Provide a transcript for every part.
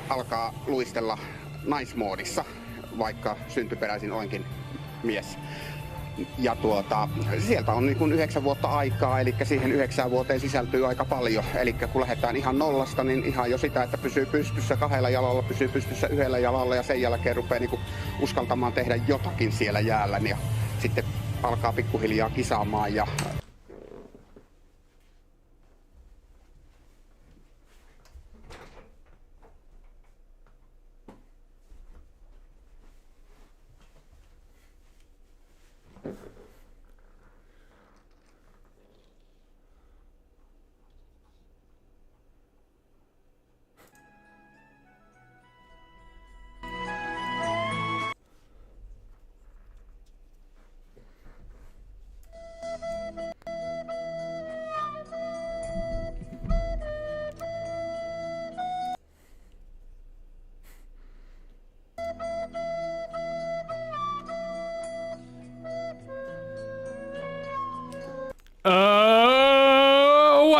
alkaa luistella naismoodissa, vaikka syntyperäisin olenkin mies. Ja sieltä on niin kuin 9 vuotta aikaa, eli siihen 9 vuoteen sisältyy aika paljon. Eli kun lähdetään ihan nollasta, niin ihan jo sitä, että pysyy pystyssä 2 jalalla, pysyy pystyssä 1 jalalla ja sen jälkeen rupeaa niin kuin uskaltamaan tehdä jotakin siellä jäällä. Ja sitten alkaa pikkuhiljaa kisaamaan ja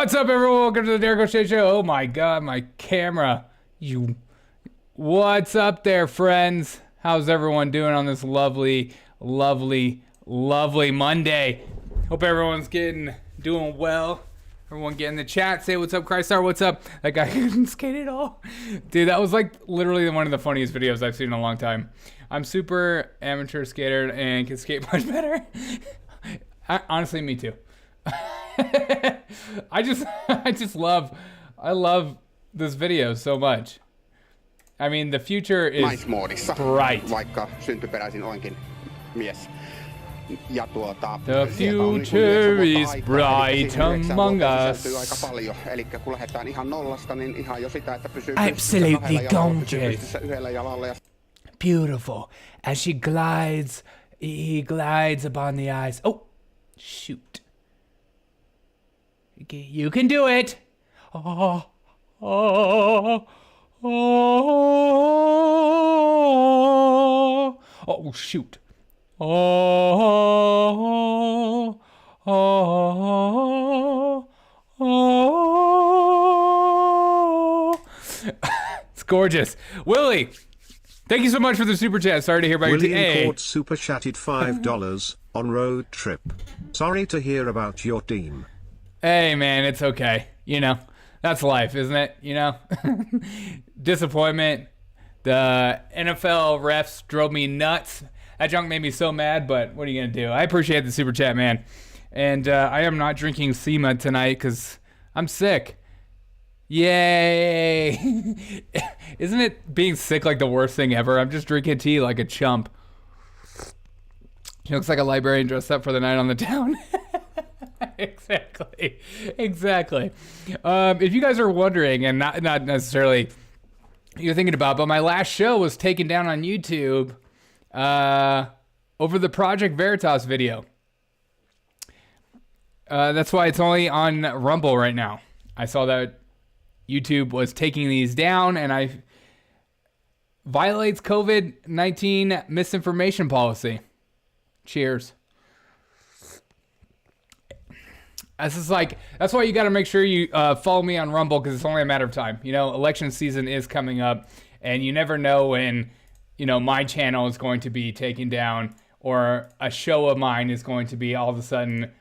what's up, everyone? Welcome to the Derek O'Shea Show. Oh my God, my camera. What's up there, friends? How's everyone doing on this lovely, lovely, lovely Monday? Hope everyone's doing well. Everyone get in the chat. Say what's up, Christar. What's up? That guy couldn't skate at all. Dude, that was like literally one of the funniest videos I've seen in a long time. I'm super amateur skater and can skate much better. Honestly, me too. I love this video so much. I mean, the future is bright. Vaikka syntyperäisin olenkin mies. Ja the future is bright among us. Aika paljon. Eli kun lähdetään ihan nollasta, niin ihan jo sitä, että pysyy absolutely gorgeous. 1 jalalla ja beautiful as he glides upon the ice. Oh, shoot. You can do it. Oh, oh, oh, oh, shoot. Oh, oh, oh. It's gorgeous. Willie, thank you so much for the super chat. Sorry to hear about William your team. Court super chatted $5 on road trip. Sorry to hear about your team. Hey, man, it's okay. You know, that's life, isn't it? You know, disappointment. The NFL refs drove me nuts. That junk made me so mad, but what are you going to do? I appreciate the super chat, man. And I am not drinking SEMA tonight because I'm sick. Yay. Isn't it being sick like the worst thing ever? I'm just drinking tea like a chump. She looks like a librarian dressed up for the night on the town. Exactly. If you guys are wondering, and not necessarily you're thinking about, but my last show was taken down on YouTube over the Project Veritas video. That's why it's only on Rumble right now. I saw that YouTube was taking these down, and I violates COVID-19 misinformation policy. Cheers. That's why you got to make sure you follow me on Rumble, because it's only a matter of time. You know, election season is coming up, and you never know when, you know, my channel is going to be taken down, or a show of mine is going to be all of a sudden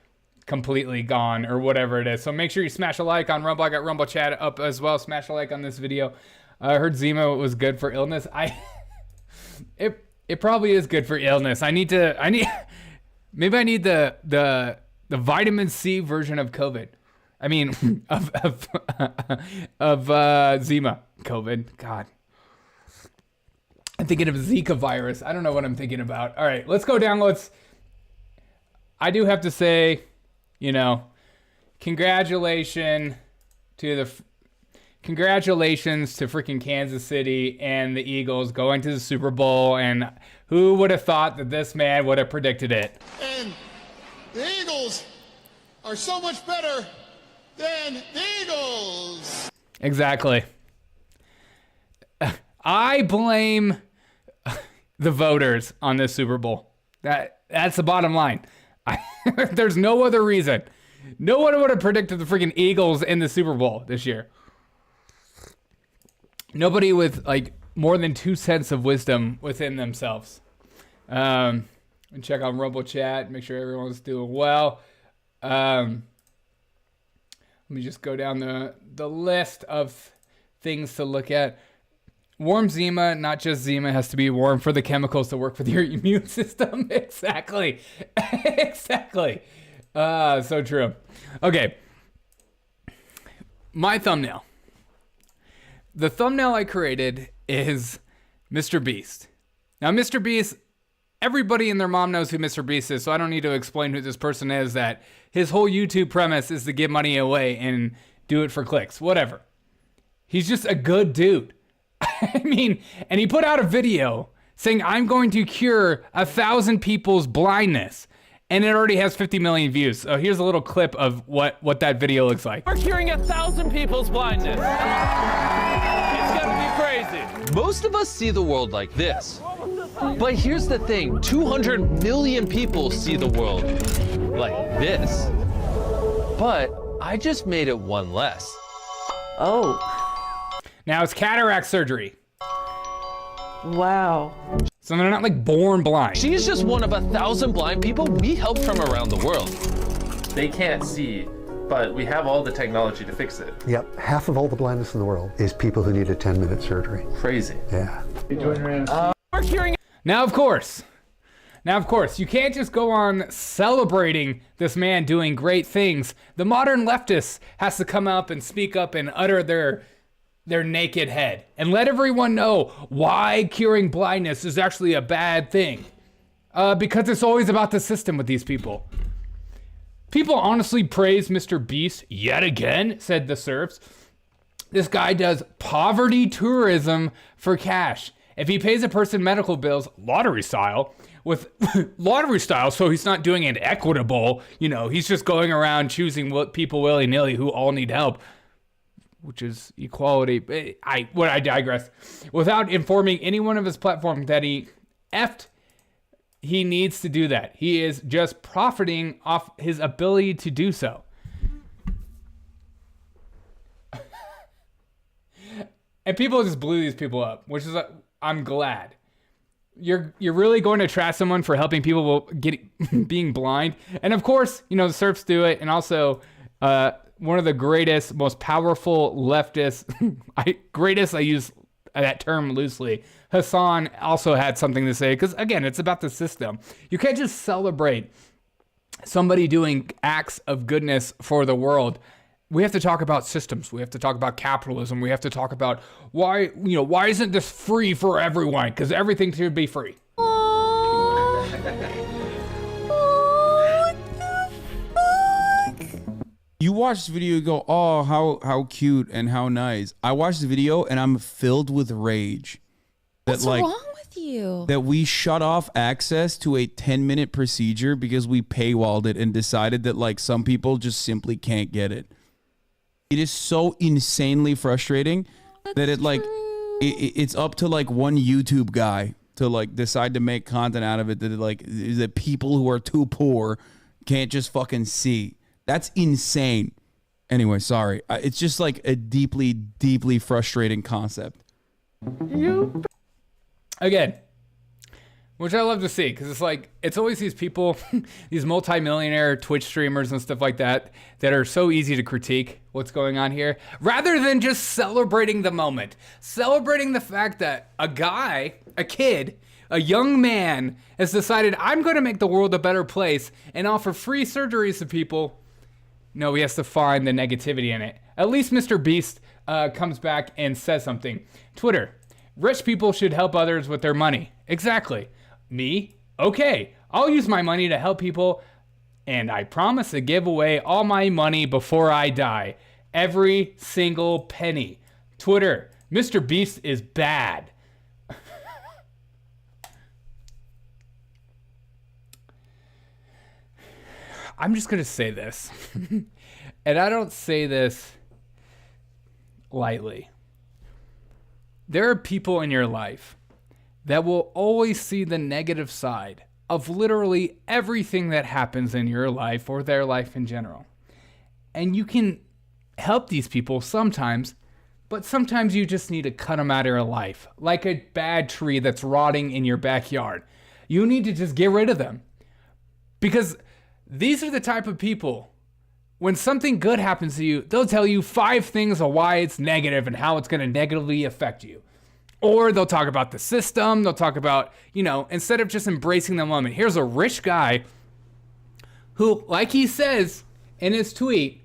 completely gone, or whatever it is. So make sure you smash a like on Rumble. I got Rumble chat up as well. Smash a like on this video. I heard Zima was good for illness. It probably is good for illness. Maybe I need the vitamin C version of COVID. I mean, of Zima COVID. God. I'm thinking of Zika virus. I don't know what I'm thinking about. All right, let's go down. I do have to say, you know, congratulations to freaking Kansas City and the Eagles going to the Super Bowl. And who would have thought that this man would have predicted it? And the Eagles are so much better than the Eagles. Exactly. I blame the voters on this Super Bowl. That's the bottom line. There's no other reason. No one would have predicted the freaking Eagles in the Super Bowl this year. Nobody with like more than 2 cents of wisdom within themselves. And check on Rumble chat, make sure everyone's doing well. Let me just go down the list of things to look at. Warm Zima, not just Zima, has to be warm for the chemicals to work with your immune system. Exactly. Exactly. So true. Okay. My thumbnail. The thumbnail I created is MrBeast. Now, MrBeast, everybody and their mom knows who MrBeast is, so I don't need to explain who this person is, that his whole YouTube premise is to give money away and do it for clicks, whatever. He's just a good dude. I mean, and he put out a video saying, I'm going to cure 1,000 people's blindness. And it already has 50 million views. So here's a little clip of what that video looks like. We're curing 1,000 people's blindness. It's gonna be crazy. Most of us see the world like this. But here's the thing, 200 million people see the world like this. But I just made it one less. Oh. Now it's cataract surgery. Wow. So they're not like born blind. She's just one of 1,000 blind people we helped from around the world. They can't see, but we have all the technology to fix it. Yep, half of all the blindness in the world is people who need a 10-minute surgery. Crazy. Yeah. We're curing. Now, of course, you can't just go on celebrating this man doing great things. The modern leftist has to come up and speak up and utter their naked head and let everyone know why curing blindness is actually a bad thing. Because it's always about the system with these people. People honestly praise MrBeast yet again, said the Serfs. This guy does poverty tourism for cash. If he pays a person medical bills, lottery style, with lottery style, so he's not doing it equitable, he's just going around choosing people willy-nilly who all need help, which is equality. I digress. Without informing anyone of his platform that he needs to do that. He is just profiting off his ability to do so. And people just blew these people up, which is, I'm glad. You're really going to trash someone for helping people being blind. And of course, the Serfs do it. And also, one of the greatest, most powerful leftists, I use that term loosely, Hasan also had something to say, because again, it's about the system. You can't just celebrate somebody doing acts of goodness for the world. We have to talk about systems. We have to talk about capitalism. We have to talk about why isn't this free for everyone? Because everything should be free. You watch the video, you go, oh, how cute and how nice. I watched the video and I'm filled with rage. What's wrong with you? That we shut off access to a 10-minute procedure because we paywalled it and decided that some people just simply can't get it. It is so insanely frustrating that it's up to one YouTube guy to decide to make content out of it that people who are too poor can't just fucking see. That's insane. Anyway, sorry. It's just a deeply, deeply frustrating concept. Again, which I love to see, because it's always these people, these multimillionaire Twitch streamers and stuff like that are so easy to critique what's going on here, rather than just celebrating the moment, celebrating the fact that a young man has decided, I'm going to make the world a better place and offer free surgeries to people. No, he has to find the negativity in it. At least MrBeast comes back and says something. Twitter, rich people should help others with their money. Exactly. Me? Okay, I'll use my money to help people, and I promise to give away all my money before I die. Every single penny. Twitter, MrBeast is bad. I'm just going to say this, and I don't say this lightly. There are people in your life that will always see the negative side of literally everything that happens in your life or their life in general. And you can help these people sometimes But sometimes you just need to cut them out of your life, like a bad tree that's rotting in your backyard. You need to just get rid of them. Because these are the type of people, when something good happens to you, they'll tell you 5 things of why it's negative and how it's going to negatively affect you. Or they'll talk about the system. They'll talk about, instead of just embracing the moment. Here's a rich guy who, like he says in his tweet,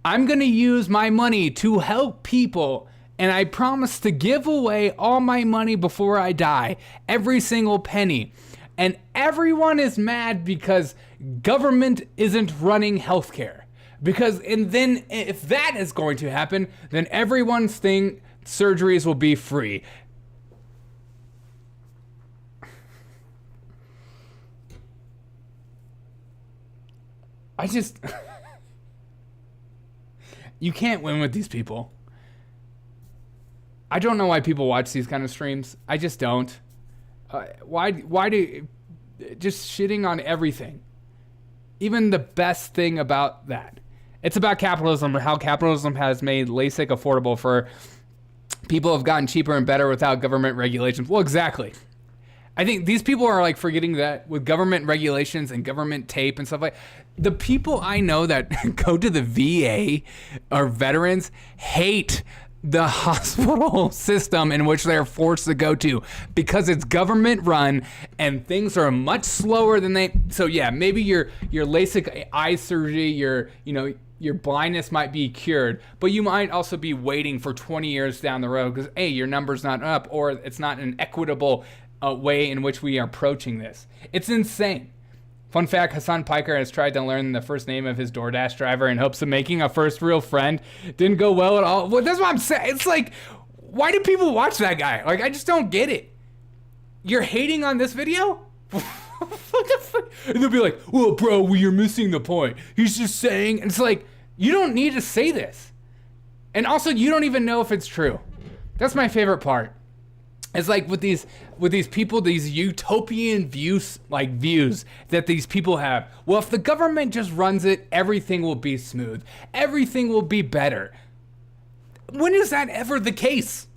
I'm going to use my money to help people, and I promise to give away all my money before I die, every single penny. And everyone is mad because government isn't running healthcare. And then if that is going to happen, then everyone's surgeries will be free. You can't win with these people. I don't know why people watch these kind of streams. I just don't. Why do just shitting on everything? Even the best thing about that. It's about capitalism, or how capitalism has made LASIK affordable for people who have gotten cheaper and better without government regulations. Well, exactly. I think these people are like forgetting that with government regulations and government tape and stuff like the people I know that go to the VA or veterans hate the hospital system in which they're forced to go to because it's government run and things are much slower than so yeah, maybe your LASIK eye surgery, your blindness might be cured, but you might also be waiting for 20 years down the road because your number's not up, or it's not an equitable way in which we are approaching this. It's insane. Fun fact, Hasan Piker has tried to learn the first name of his DoorDash driver in hopes of making a first real friend. Didn't go well at all. Well, that's what I'm saying. It's like, why do people watch that guy? Like, I just don't get it. You're hating on this video? What the fuck? And they'll be like, well, bro, you're missing the point. He's just saying. And it's like, you don't need to say this. And also, you don't even know if it's true. That's my favorite part. It's like with these people, these utopian views that these people have. Well, if the government just runs it, everything will be smooth. Everything will be better. When is that ever the case?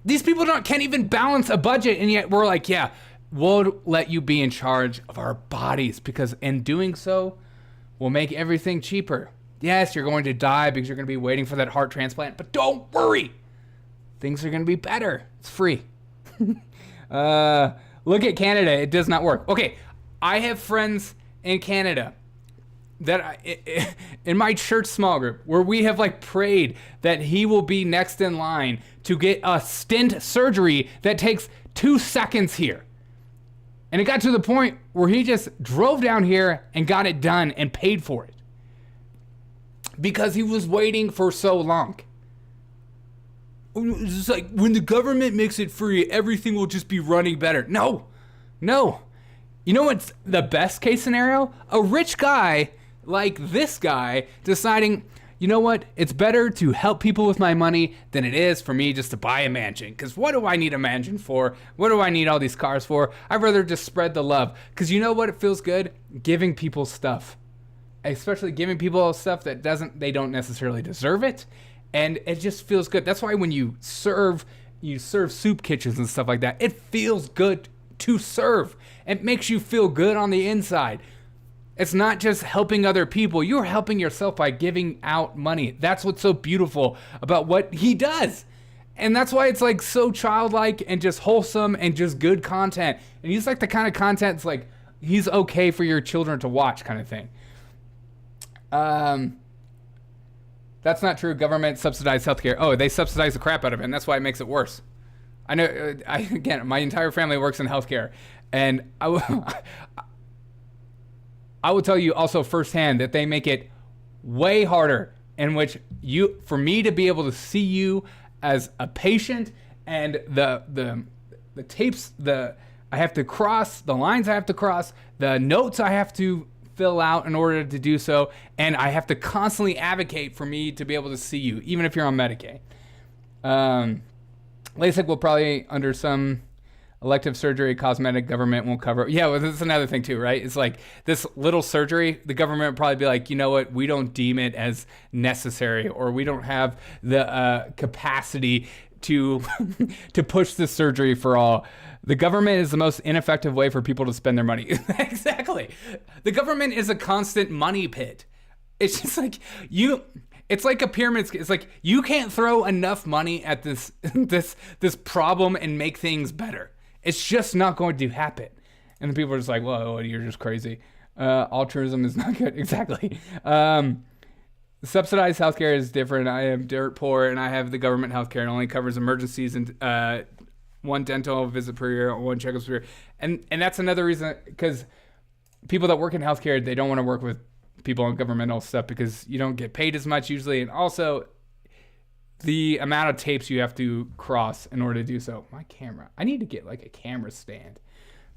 These people can't even balance a budget, and yet we're like, yeah, we'll let you be in charge of our bodies because in doing so, we'll make everything cheaper. Yes, you're going to die because you're going to be waiting for that heart transplant, but don't worry. Things are going to be better. It's free. Look at Canada. It does not work. Okay, I have friends in Canada that in my church small group where we have like prayed that he will be next in line to get a stent surgery that takes 2 seconds here. And it got to the point where he just drove down here and got it done and paid for it because he was waiting for so long. It's like, when the government makes it free, everything will just be running better. No. You know what's the best case scenario? A rich guy like this guy deciding, you know what? It's better to help people with my money than it is for me just to buy a mansion. Because what do I need a mansion for? What do I need all these cars for? I'd rather just spread the love. Because you know what? It feels good? Giving people stuff. Especially giving people stuff that they don't necessarily deserve it. And it just feels good. That's why when you serve soup kitchens and stuff like that, it feels good to serve. It makes you feel good on the inside. It's not just helping other people. You're helping yourself by giving out money. That's what's so beautiful about what he does. And that's why it's like so childlike and just wholesome and just good content. And he's like the kind of content it's like he's okay for your children to watch kind of thing. That's not true. Government subsidized healthcare. Oh, they subsidize the crap out of it, and that's why it makes it worse. I know. Again, my entire family works in healthcare, and I will tell you also firsthand that they make it way harder. In which for me to be able to see you as a patient, and the tapes, I have to cross the lines. I have to cross the notes. I have to fill out in order to do so, and I have to constantly advocate for me to be able to see you, even if you're on Medicaid. LASIK will probably, under some Elective surgery, cosmetic, government won't cover. Yeah, well, that's another thing too, right? It's like this little surgery, the government would probably be like, you know what? We don't deem it as necessary, or we don't have the capacity to to push this surgery for all. The government is the most ineffective way for people to spend their money. Exactly. The government is a constant money pit. It's just like it's like a pyramid. It's like you can't throw enough money at this this problem and make things better. It's just not going to happen. And the people are just like, whoa, you're just crazy. Altruism is not good. Exactly. Subsidized healthcare is different. I am dirt poor, and I have the government healthcare. It only covers emergencies and one dental visit per year, one checkup per year. And that's another reason, because people that work in healthcare, they don't want to work with people on governmental stuff because you don't get paid as much usually. And also, the amount of tapes you have to cross in order to do so. My camera. I need to get like a camera stand.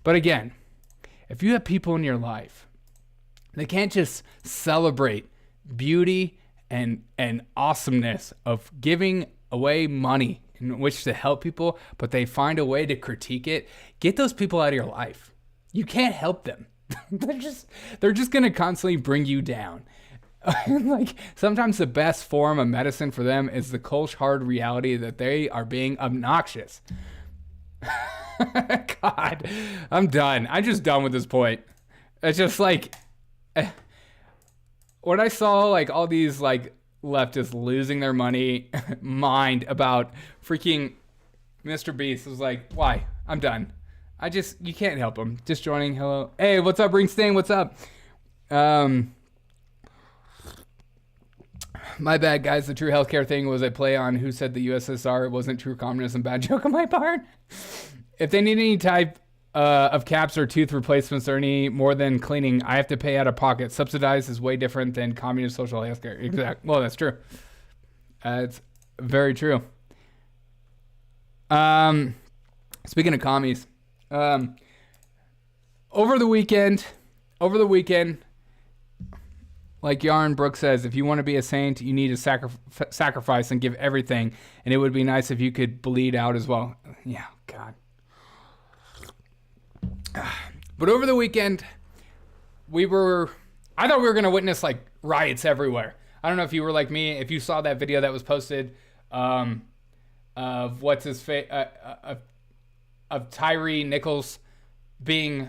But again, if you have people in your life, they can't just celebrate beauty and awesomeness of giving away money in which to help people, but they find a way to critique it. Get those people out of your life. You can't help them. they're just going to constantly bring you down. Like sometimes the best form of medicine for them is the cold hard reality that they are being obnoxious. God, I'm done. I'm just done with this point. It's just like when I saw like all these like leftists losing their mind about freaking MrBeast, I was like, why? I'm done. You can't help them. Just joining. Hello. Hey, what's up, Ringstain? What's up? My bad, guys. The true healthcare thing was a play on who said the USSR wasn't true communism. Bad joke on my part. If they need any type of caps or tooth replacements or any more than cleaning, I have to pay out of pocket. Subsidized is way different than communist social healthcare. Exactly. Well, that's true. It's very true. Speaking of commies, over the weekend, like Yarn Brooks says, if you want to be a saint, you need to sacrifice and give everything. And it would be nice if you could bleed out as well. Yeah, God. But over the weekend, I thought we were going to witness like riots everywhere. I don't know if you were like me, if you saw that video that was posted of what's his face, of Tyre Nichols being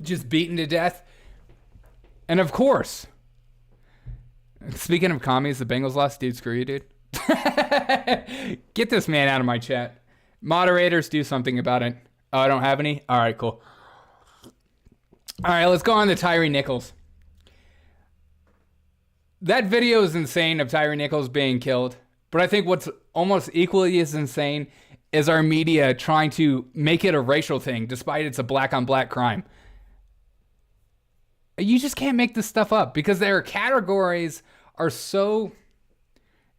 just beaten to death. And of course, speaking of commies, the Bengals lost. Dude, screw you, dude. Get this man out of my chat. Moderators, do something about it. Oh, I don't have any? All right, cool. All right, let's go on to Tyre Nichols. That video is insane of Tyre Nichols being killed. But I think what's almost equally as insane is our media trying to make it a racial thing, despite it's a black-on-black crime. You just can't make this stuff up because their categories are so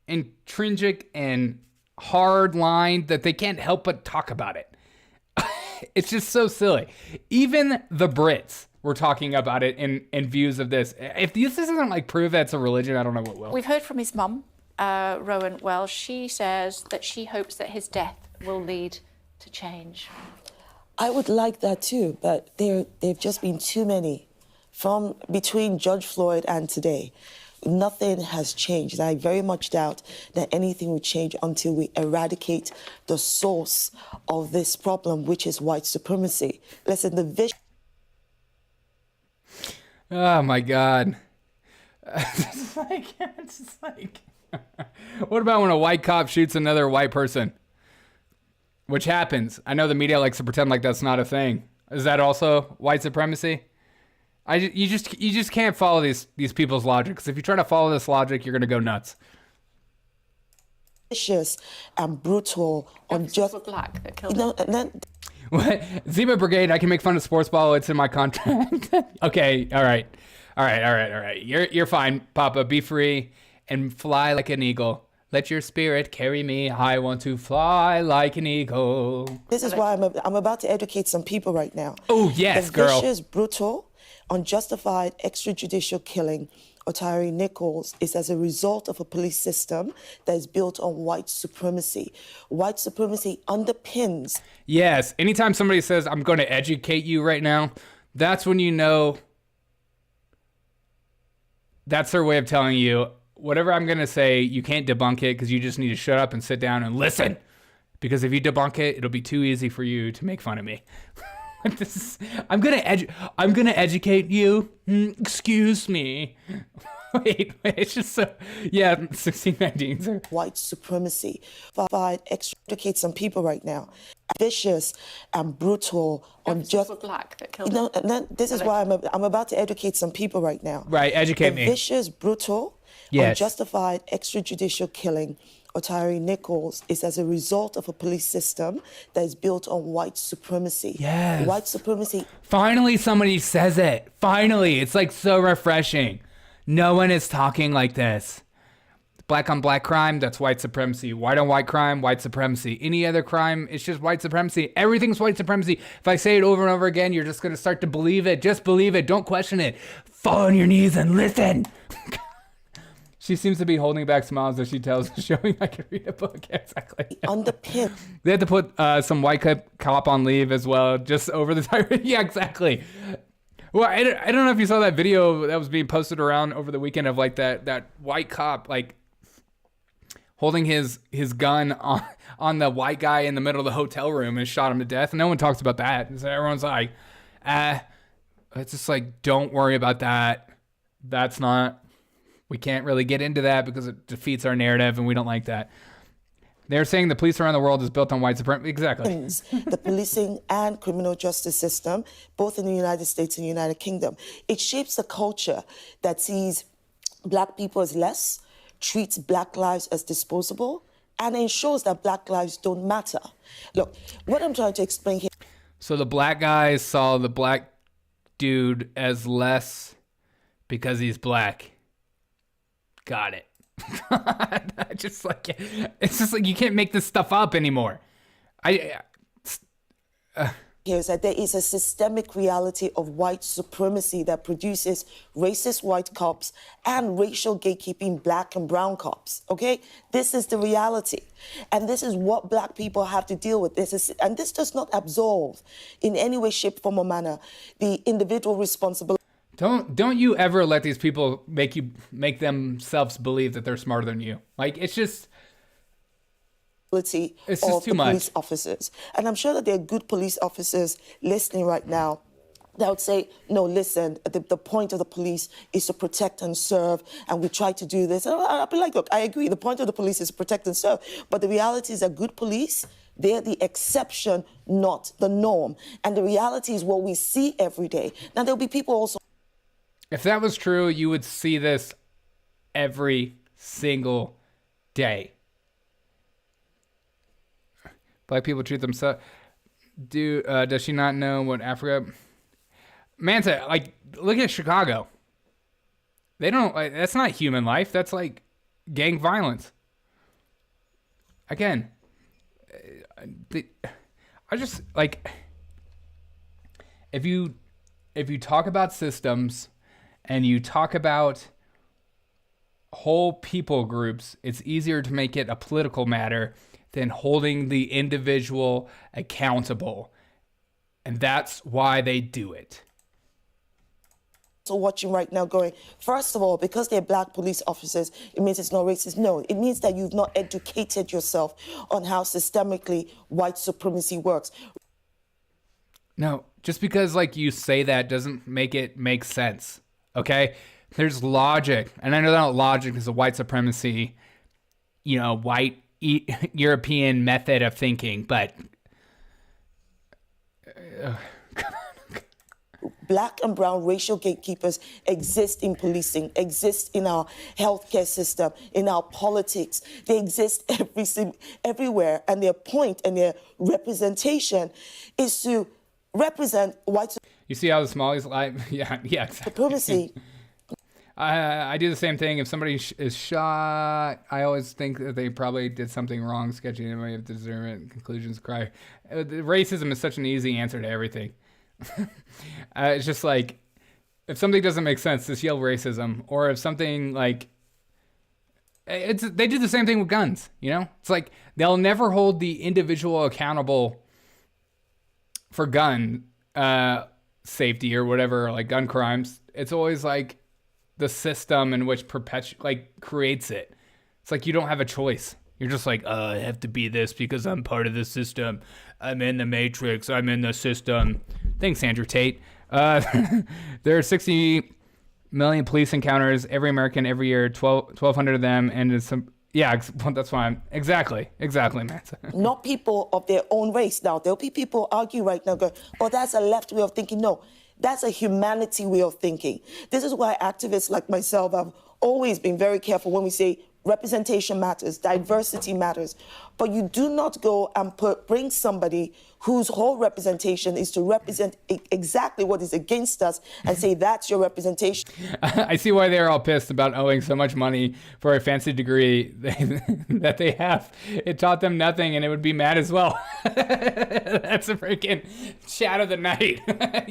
intrinsic and hard-lined that they can't help but talk about it. It's just so silly. Even the Brits were talking about it in views of this. If this doesn't like prove that's a religion, I don't know what will. We've heard from his mum, Rowan Wells. She says that she hopes that his death will lead to change. I would like that too, but there've just been too many. From between George Floyd and today, nothing has changed. I very much doubt that anything will change until we eradicate the source of this problem, which is white supremacy. Listen, the vision. Oh my God. It's just like, what about when a white cop shoots another white person? Which happens. I know the media likes to pretend like that's not a thing. Is that also white supremacy? You just can't follow these people's logic. Because if you try to follow this logic, you're gonna go nuts. Vicious and brutal, unjust. Black that killed him. What? Zima Brigade, I can make fun of sports ball. It's in my contract. Okay, all right. You're fine, Papa. Be free and fly like an eagle. Let your spirit carry me. I want to fly like an eagle. This is why I'm about to educate some people right now. Oh yes, girl. Vicious, brutal, unjustified extrajudicial killing of Tyre Nichols is as a result of a police system that is built on white supremacy. White supremacy underpins. Yes, anytime somebody says, I'm going to educate you right now, that's when you know that's their way of telling you, whatever I'm going to say, you can't debunk it because you just need to shut up and sit down and listen. Because if you debunk it, it'll be too easy for you to make fun of me. I'm gonna educate you. Excuse me. Wait, it's just so, yeah, 1619. White supremacy. Extricate some people right now. Vicious and brutal. Unjust. Black that killed this is why I'm about to educate some people right now. Right, educate me. Vicious, brutal, yes, unjustified extrajudicial killing of Tyre Nichols is as a result of a police system that is built on white supremacy. Yes. White supremacy. Finally, somebody says it. Finally. It's like so refreshing. No one is talking like this. Black on black crime, that's white supremacy. White on white crime, white supremacy. Any other crime, it's just white supremacy. Everything's white supremacy. If I say it over and over again, you're just going to start to believe it. Just believe it. Don't question it. Fall on your knees and listen. She seems to be holding back smiles as she tells, showing I can read a book. Exactly. Underpin. They had to put some white cop on leave as well, just over the time. Yeah, exactly. Well, I don't know if you saw that video that was being posted around over the weekend of like that white cop like holding his gun on the white guy in the middle of the hotel room and shot him to death. And no one talks about that. And so everyone's like, it's just like, don't worry about that. That's not. We can't really get into that because it defeats our narrative and we don't like that. They're saying the police around the world is built on white supremacy. Exactly. The policing and criminal justice system, both in the United States and the United Kingdom. It shapes a culture that sees black people as less, treats black lives as disposable, and ensures that black lives don't matter. Look, what I'm trying to explain here. So the black guys saw the black dude as less because he's black. Got it. It's just like you can't make this stuff up anymore. Here is that there is a systemic reality of white supremacy that produces racist white cops and racial gatekeeping black and brown cops. Okay, this is the reality, and this is what black people have to deal with. And this does not absolve in any way, shape, form, or manner the individual responsibility. Don't you ever let these people make themselves believe that they're smarter than you. Like it's just too much. Police officers. And I'm sure that there are good police officers listening right now that would say, no, listen, the point of the police is to protect and serve, and we try to do this. And I'll be like, look, I agree, the point of the police is to protect and serve, but the reality is that good police, they're the exception, not the norm. And the reality is what we see every day. Now, there'll be people also. If that was true, you would see this every single day. Black people treat themselves. Does she not know what Africa? Manta, like, look at Chicago. They don't. Like, that's not human life. That's like gang violence. Again, I just like if you talk about systems. And you talk about whole people groups, it's easier to make it a political matter than holding the individual accountable. And that's why they do it. So watching right now going, first of all, because they're black police officers, it means it's not racist. No, it means that you've not educated yourself on how systemically white supremacy works. No, just because like you say that doesn't make it make sense. Okay, there's logic, and I know that logic is a white supremacy, white European method of thinking, but black and brown racial gatekeepers exist in policing, exist in our healthcare system, in our politics. They exist everywhere, and their point and their representation is to represent white. You see how the Somalis lie? Yeah, exactly. Supremacy. I do the same thing. If somebody is shot, I always think that they probably did something wrong, sketchy, and may have deserved it. Conclusions cry. Racism is such an easy answer to everything. It's just like, if something doesn't make sense, just yell racism. Or if something like, they do the same thing with guns, you know? It's like they'll never hold the individual accountable for gun safety or whatever, like gun crimes. It's always like the system in which creates it. It's like you don't have a choice. You're just like, I have to be this because I'm part of the system. I'm in the matrix. I'm in the system. Thanks, Andrew Tate. There are 60 million police encounters every American every year, 1,200 of them, and it's some. Yeah, that's fine. Exactly, man. Not people of their own race. Now, there'll be people argue right now, going, oh, that's a left way of thinking. No, that's a humanity way of thinking. This is why activists like myself have always been very careful when we say representation matters, diversity matters, but you do not go and bring somebody whose whole representation is to represent exactly what is against us and say that's your representation. I see why they're all pissed about owing so much money for a fancy degree that they have. It taught them nothing, and it would be mad as well. That's a freaking chat of the night.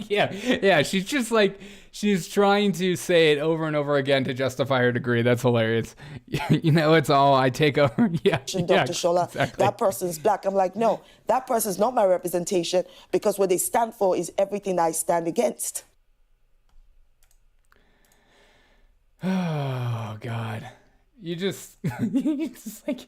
Yeah. She's just like, she's trying to say it over and over again to justify her degree. That's hilarious. You know, it's all I take over. Yeah. Dr. Shola, exactly. That person's black. I'm like, no, that person's not my representation, because what they stand for is everything I stand against. Oh, God. You just like,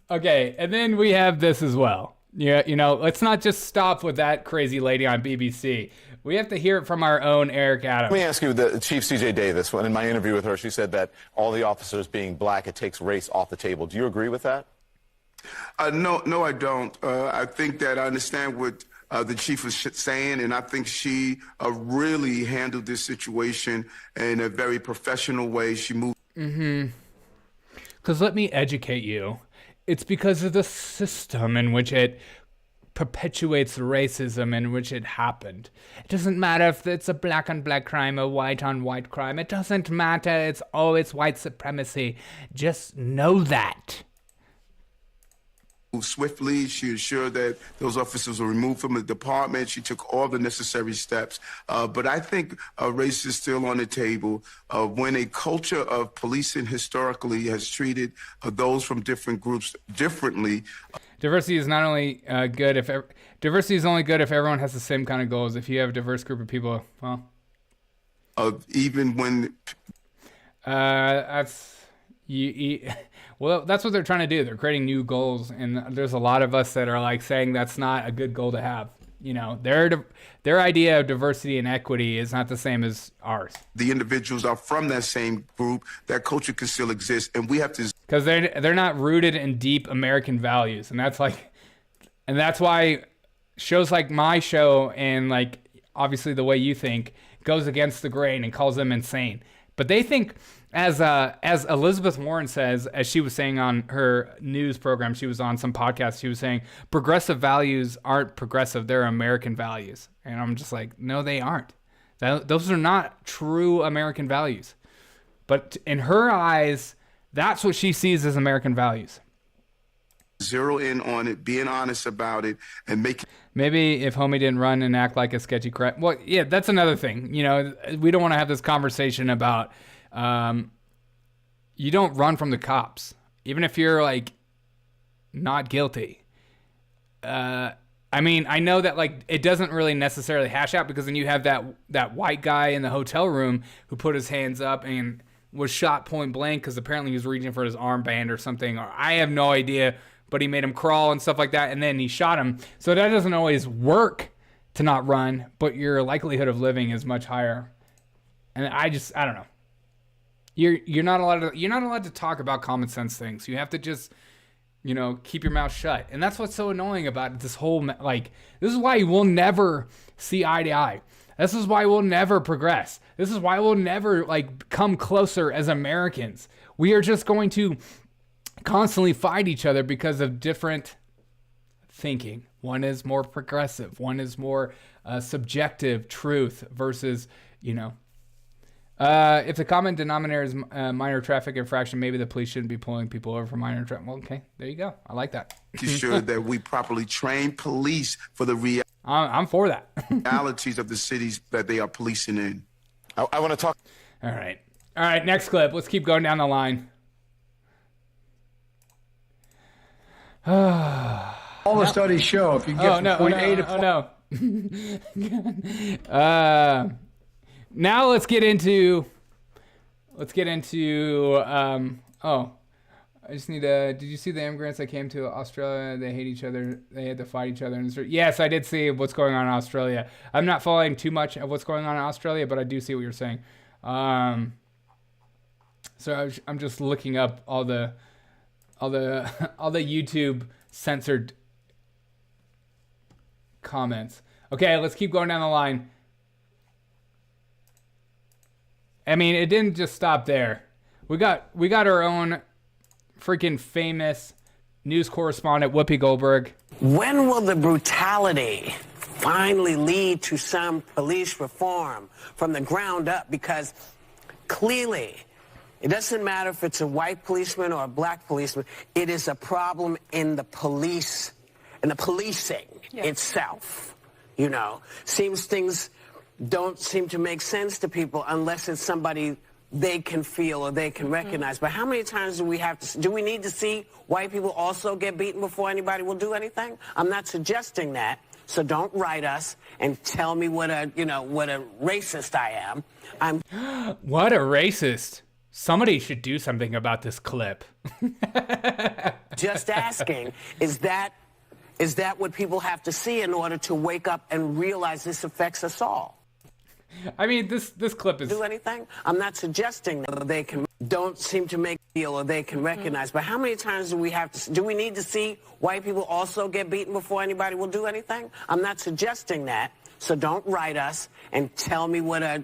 okay. And then we have this as well. Yeah, you know, let's not just stop with that crazy lady on BBC. We have to hear it from our own Eric Adams. Let me ask you, the Chief C.J. Davis, in my interview with her, she said that all the officers being black, it takes race off the table. Do you agree with that? No, I don't. I think that I understand what the chief was saying, and I think she really handled this situation in a very professional way. She moved. Because let me educate you. It's because of the system in which it perpetuates the racism in which it happened. It doesn't matter if it's a black on black crime or white on white crime. It doesn't matter. It's white supremacy. Just know that. Swiftly, she ensured that those officers were removed from the department. She took all the necessary steps. But I think race is still on the table. When a culture of policing historically has treated those from different groups differently. Diversity is not only good if diversity is only good if everyone has the same kind of goals. If you have a diverse group of people, well, even when well, that's what they're trying to do. They're creating new goals, and there's a lot of us that are like saying that's not a good goal to have. You know, their idea of diversity and equity is not the same as ours. The individuals are from that same group. That culture can still exist, and we have to, because they're not rooted in deep American values, and that's why shows like my show and like obviously the way you think goes against the grain and calls them insane. But they think, as Elizabeth Warren says, as she was saying on her news program, she was on some podcast, she was saying progressive values aren't progressive, they're American values. And I'm just like, no, they aren't. Those are not true American values. But in her eyes, that's what she sees as American values. Zero in on it, being honest about it, and make. Maybe if homie didn't run and act like a sketchy crap. Well, yeah, that's another thing. You know, we don't want to have this conversation about you don't run from the cops, even if you're like not guilty. I mean, I know that like it doesn't really necessarily hash out, because then you have that white guy in the hotel room who put his hands up and was shot point blank because apparently he was reaching for his armband or something, or I have no idea. But he made him crawl and stuff like that, and then he shot him. So that doesn't always work to not run, but your likelihood of living is much higher. And I don't know. You're not allowed to talk about common sense things. You have to just, you know, keep your mouth shut. And that's what's so annoying about this whole, like, this is why we'll never see eye to eye. This is why we'll never progress. This is why we'll never like come closer as Americans. We are just going to constantly fight each other because of different thinking. One is more progressive. One is more subjective truth versus, you know, if the common denominator is minor traffic infraction, maybe the police shouldn't be pulling people over for minor traffic. Well, okay, there you go. I like that. Making sure that we properly train police for the I'm for that. realities of the cities that they are policing in. I want to talk. All right. All right, next clip. Let's keep going down the line. All the studies show if you get from point A to point... Now let's get into I just need to, did you see the immigrants that came to Australia? They hate each other. They had to fight each other in the street. Yes, I did see what's going on in Australia. I'm not following too much of what's going on in Australia, but I do see what you're saying. So I'm just looking up all the YouTube censored comments. Okay, let's keep going down the line. I mean, it didn't just stop there. We got our own freaking famous news correspondent, Whoopi Goldberg. When will the brutality finally lead to some police reform from the ground up? Because clearly, it doesn't matter if it's a white policeman or a black policeman. It is a problem in the police, in the policing itself. You know, things don't seem to make sense to people unless it's somebody they can feel or they can recognize. But how many times do we need to see white people also get beaten before anybody will do anything? I'm not suggesting that. So don't write us and tell me what a racist I am. What a racist. Somebody should do something about this clip. Just asking, is that what people have to see in order to wake up and realize this affects us all? I mean, this clip is... Do anything? I'm not suggesting that they don't seem to make feel or they can recognize. But how many times do we need to see white people also get beaten before anybody will do anything? I'm not suggesting that. So don't write us and tell me what a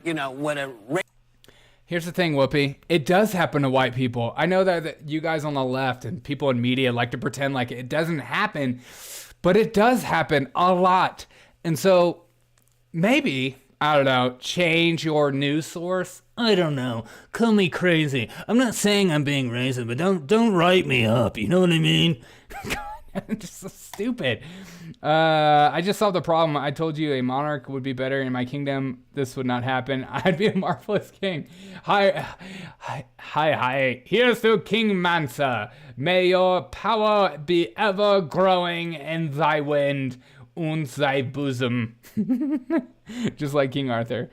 Here's the thing, Whoopi. It does happen to white people. I know that you guys on the left and people in media like to pretend like it doesn't happen, but it does happen a lot. And so maybe, I don't know, change your news source. I don't know. Call me crazy. I'm not saying I'm being racist, but don't write me up. You know what I mean? God, just so stupid. I just solved the problem. I told you a monarch would be better in my kingdom. This would not happen. I'd be a marvelous king. Hi. Here's to King Mansa. May your power be ever growing in thy wind und thy bosom. Just like King Arthur.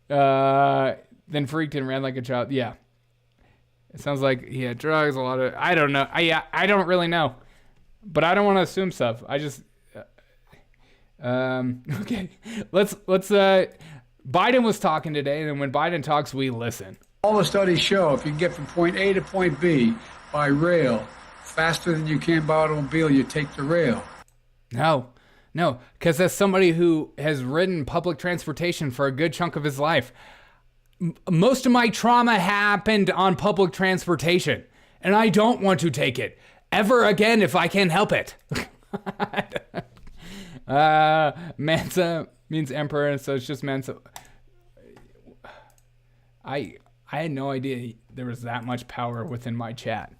Then freaked and ran like a child. Yeah. It sounds like he had drugs, a lot of... I don't know. I don't really know. But I don't want to assume stuff. I just... okay. Let's Biden was talking today, and when Biden talks, we listen. All the studies show if you can get from point A to point B by rail faster than you can by automobile, you take the rail. No, because as somebody who has ridden public transportation for a good chunk of his life, most of my trauma happened on public transportation, and I don't want to take it ever again if I can help it. Mansa means emperor, and so it's just Mansa. I had no idea there was that much power within my chat.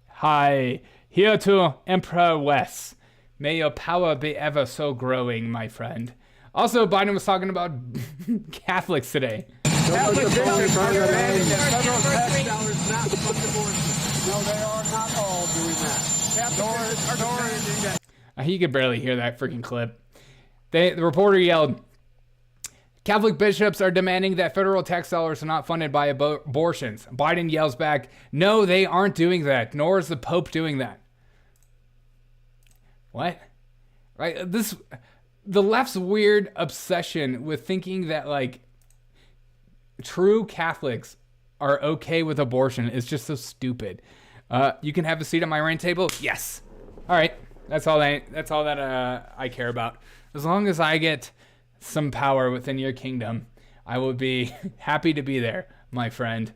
Hi, here to Emperor Wes. May your power be ever so growing, my friend. Also, Biden was talking about Catholics today. Catholic bishops are demanding that federal tax dollars not fund abortion. No, they are not all doing that. He could barely hear that freaking clip. The reporter yelled, Catholic bishops are demanding that federal tax dollars are not funded by abortions. Biden yells back, no, they aren't doing that, nor is the Pope doing that. What? Right? The left's weird obsession with thinking that, like, true Catholics are okay with abortion is just so stupid. You can have a seat at my rant table? Yes. All right. That's all that I care about. As long as I get some power within your kingdom, I will be happy to be there, my friend.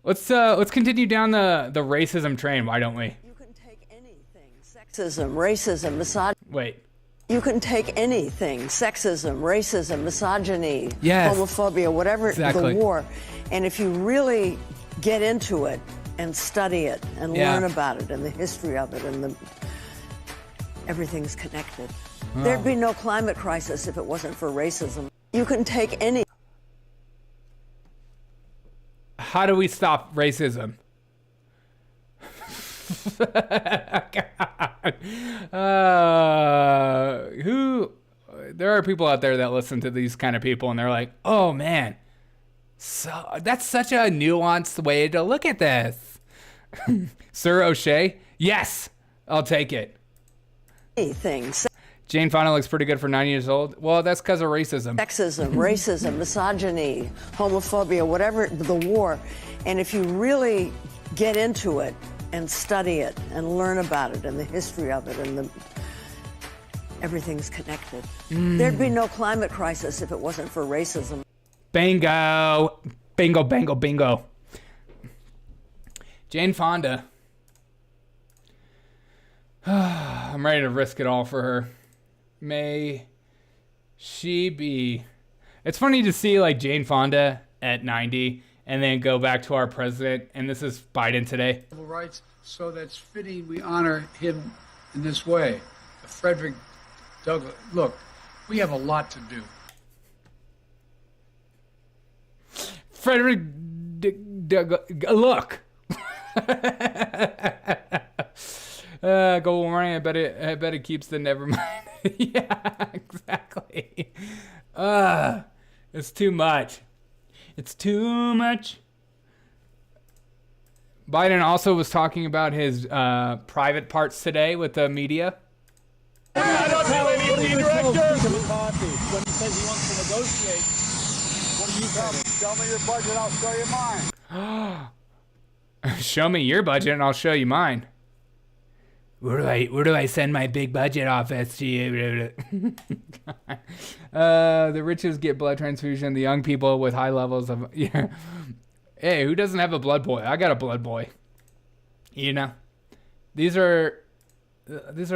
Let's continue down the racism train. Why don't we? You can take anything: sexism, racism, misogyny. Wait. You can take anything: sexism, racism, misogyny, yes, homophobia, whatever, exactly. The war. And if you really get into it and study it and learn about it and the history of it and everything's connected. Oh. There'd be no climate crisis if it wasn't for racism. You can take any... How do we stop racism? There are people out there that listen to these kind of people and they're like, oh man, so that's such a nuanced way to look at this. Sir O'Shea, yes, I'll take it. Things. Jane Fonda looks pretty good for 9 years old. Well, that's because of racism. Sexism, racism, misogyny, homophobia, whatever, the war. And if you really get into it and study it and learn about it and the history of it and everything's connected. There'd be no climate crisis if it wasn't for racism. Bingo. Bingo, bingo, bingo. Jane Fonda. I'm ready to risk it all for her. May she be... It's funny to see like Jane Fonda at 90 and then go back to our president, and this is Biden today. Rights, so that's fitting we honor him in this way. Frederick Douglass. Look, we have a lot to do. Frederick Douglass. Look. Gold warning. I bet it keeps the never mind. Yeah, exactly. It's too much. It's too much. Biden also was talking about his private parts today with the media. I don't have any director. When he says he wants to negotiate, what do you think? Show me your budget, I'll show you mine. Show me your budget and I'll show you mine. Where do I send my big budget office to you? The riches get blood transfusion. The young people with high levels of... Yeah. Hey, who doesn't have a blood boy? I got a blood boy. You know? These are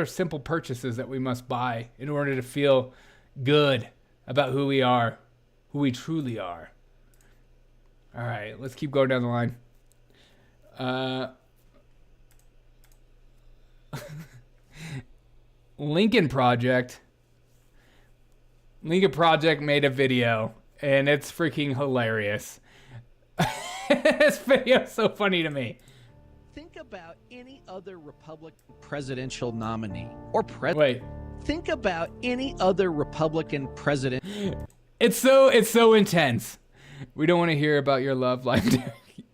simple purchases that we must buy in order to feel good about who we are, who we truly are. All right, let's keep going down the line. Lincoln Project made a video, and it's freaking hilarious. This video is so funny to me. Think about any other Republican presidential nominee or president. Wait. Think about any other Republican president. It's so intense. We don't want to hear about your love life.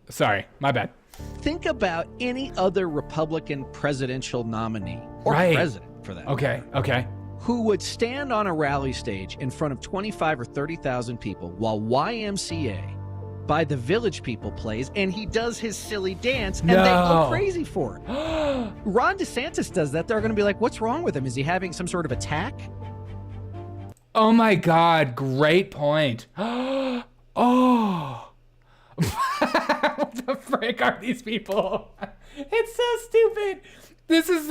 Sorry, my bad. Think about any other Republican presidential nominee or president for that. Okay. Who would stand on a rally stage in front of 25 or 30,000 people while YMCA by the Village People plays and he does his silly dance and they go crazy for it. Ron DeSantis does that. They're going to be like, what's wrong with him? Is he having some sort of attack? Oh my God, great point. Oh. What the frick are these people? It's so stupid. This is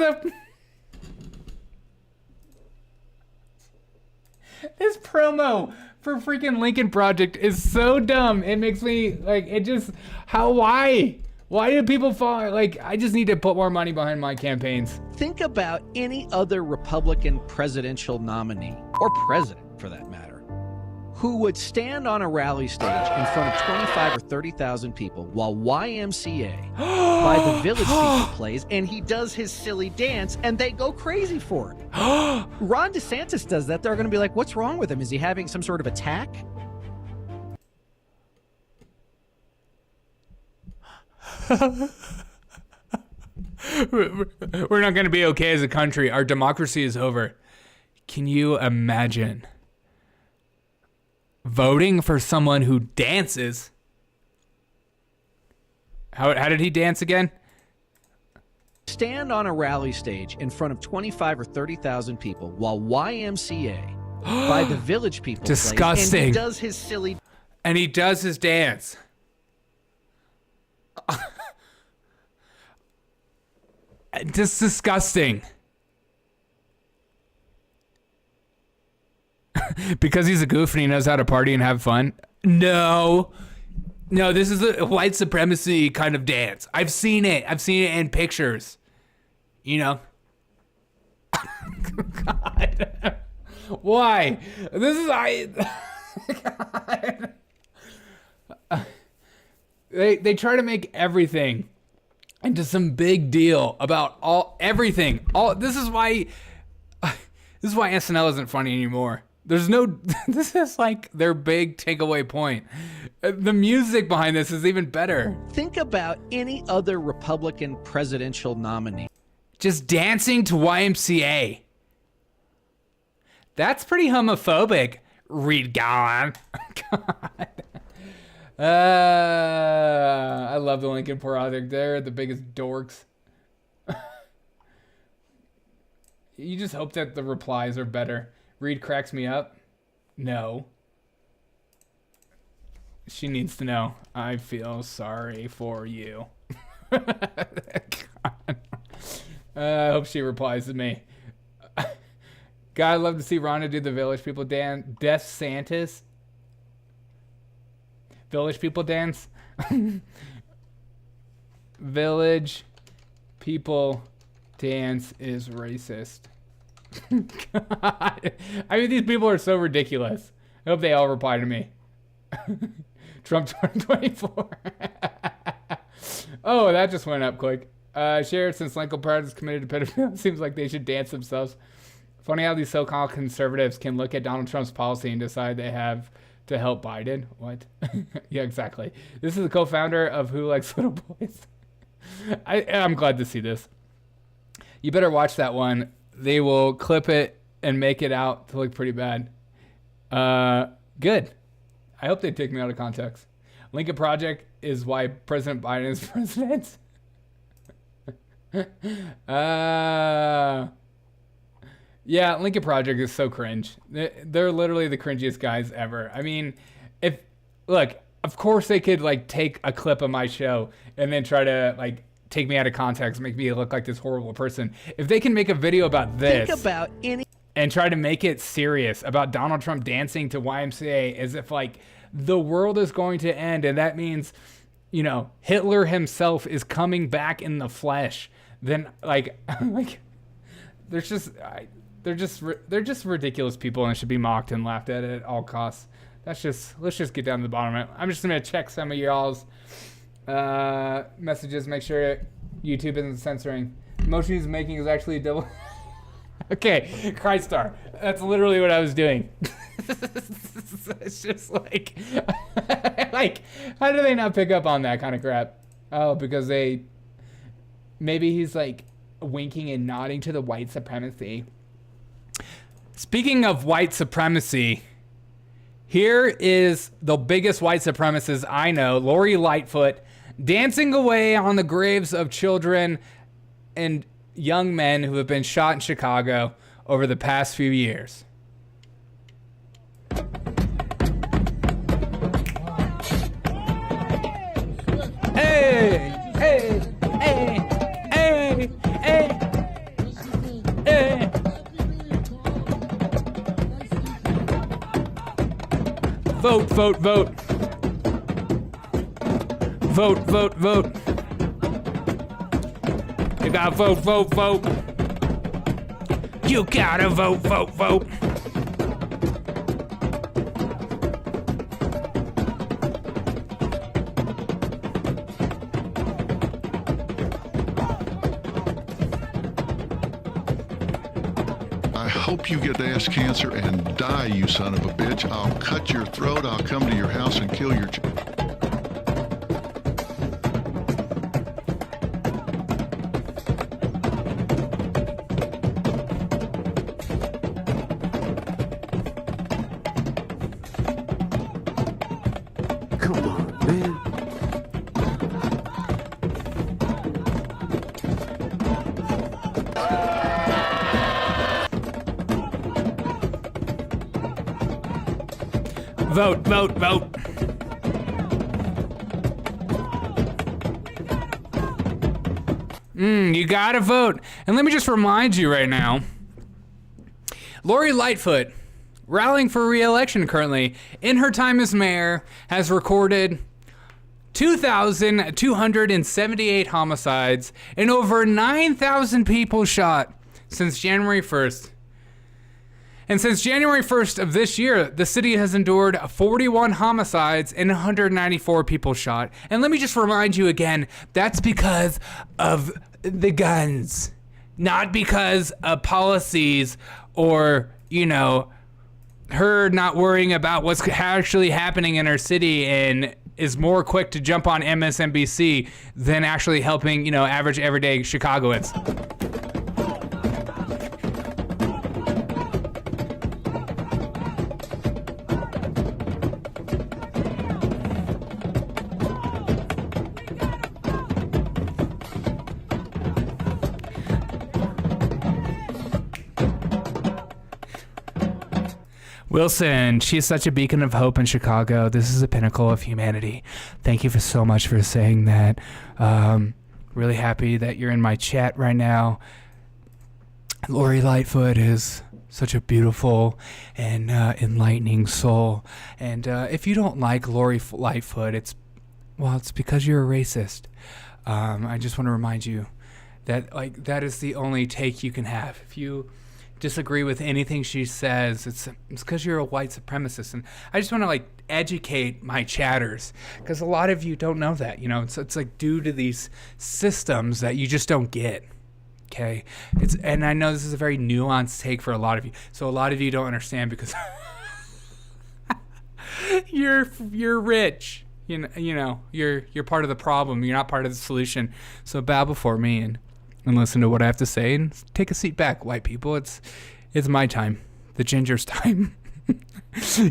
this promo for freaking Lincoln Project is so dumb. It makes me like, why do people fall? Like, I just need to put more money behind my campaigns. Think about any other Republican presidential nominee or president for that matter, who would stand on a rally stage in front of 25 or 30,000 people while YMCA by the Village People plays and he does his silly dance and they go crazy for it. Ron DeSantis does that. They're going to be like, what's wrong with him? Is he having some sort of attack? We're not going to be okay as a country. Our democracy is over. Can you imagine voting for someone who dances? How did he dance again? Stand on a rally stage in front of 25 or 30,000 people while YMCA by the Village People disgusting. Plays, and he does his silly... And he does his dance. Just disgusting. Because he's a goof and he knows how to party and have fun? No, this is a white supremacy kind of dance. I've seen it in pictures. You know? God. Why? This is... God. They try to make everything into some big deal about everything. This is why SNL isn't funny anymore. There's no, this is like their big takeaway point. The music behind this is even better. Think about any other Republican presidential nominee. Just dancing to YMCA. That's pretty homophobic, Reed Gowan. God. I love the Lincoln Project. They're the biggest dorks. You just hope that the replies are better. Reed cracks me up. No. She needs to know. I feel sorry for you. I hope she replies to me. God, I'd love to see Rhonda do the Village People dance. Death Santis. Village People dance. Village People dance is racist. God. I mean, these people are so ridiculous. I hope they all reply to me. Trump 2024. Oh, that just went up quick. Shared since Lincoln Party is committed to pedophilia. Seems like they should dance themselves. Funny how these so-called conservatives can look at Donald Trump's policy and decide they have to help Biden. What? Yeah, exactly. This is the co-founder of Who Likes Little Boys. I'm glad to see this. You better watch that one. They will clip it and make it out to look pretty bad. Good. I hope they take me out of context. Lincoln Project is why President Biden is president. Yeah, Lincoln Project is so cringe. They're literally the cringiest guys ever. I mean, of course they could like take a clip of my show and then try to like take me out of context, make me look like this horrible person. If they can make a video about this and try to make it serious about Donald Trump dancing to YMCA as if like the world is going to end, and that means, you know, Hitler himself is coming back in the flesh, then like they're just ridiculous people and should be mocked and laughed at all costs. Let's just get down to the bottom of it. I'm just gonna check some of y'all's messages, make sure YouTube isn't censoring. The motion he's making is actually a double. Okay, Christar. That's literally what I was doing. It's just like, how do they not pick up on that kind of crap? Oh, because maybe he's like winking and nodding to the white supremacy. Speaking of white supremacy, here is the biggest white supremacist I know, Lori Lightfoot, dancing away on the graves of children and young men who have been shot in Chicago over the past few years. Hey, hey, hey, hey, hey, hey. Vote, vote, vote. Vote, vote, vote. You gotta vote, vote, vote. You gotta vote, vote, vote. I hope you get ass cancer and die, you son of a bitch. I'll cut your throat. I'll come to your house and kill your Vote, vote, vote. You gotta vote. And let me just remind you right now, Lori Lightfoot, rallying for re-election currently, in her time as mayor, has recorded 2,278 homicides and over 9,000 people shot since January 1st. And since January 1st of this year, the city has endured 41 homicides and 194 people shot. And let me just remind you again, that's because of the guns, not because of policies or, you know, her not worrying about what's actually happening in her city and is more quick to jump on MSNBC than actually helping, you know, average everyday Chicagoans. Wilson, she is such a beacon of hope in Chicago. This is a pinnacle of humanity. Thank you so much for saying that. Really happy that you're in my chat right now. Lori Lightfoot is such a beautiful and enlightening soul. And if you don't like Lori Lightfoot, it's because you're a racist. I just want to remind you that that is the only take you can have. If you disagree with anything she says, it's because you're a white supremacist. And I just want to educate my chatters, because a lot of you don't know that, you know. It's like due to these systems that you just don't get. Okay, and I know this is a very nuanced take for a lot of you, so a lot of you don't understand because you're rich, you know you're part of the problem, you're not part of the solution. So bow before me and listen to what I have to say and take a seat back, white people. It's my time, the ginger's time.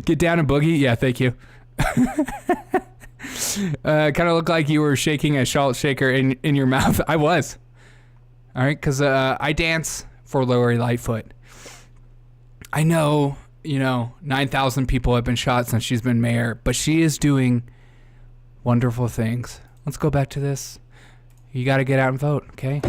Get down and boogie. Yeah, thank you. Kind of looked like you were shaking a salt shaker in your mouth. I was. All right, because I dance for Lori Lightfoot. I know, 9,000 people have been shot since she's been mayor, but she is doing wonderful things. Let's go back to this. You got to get out and vote, okay?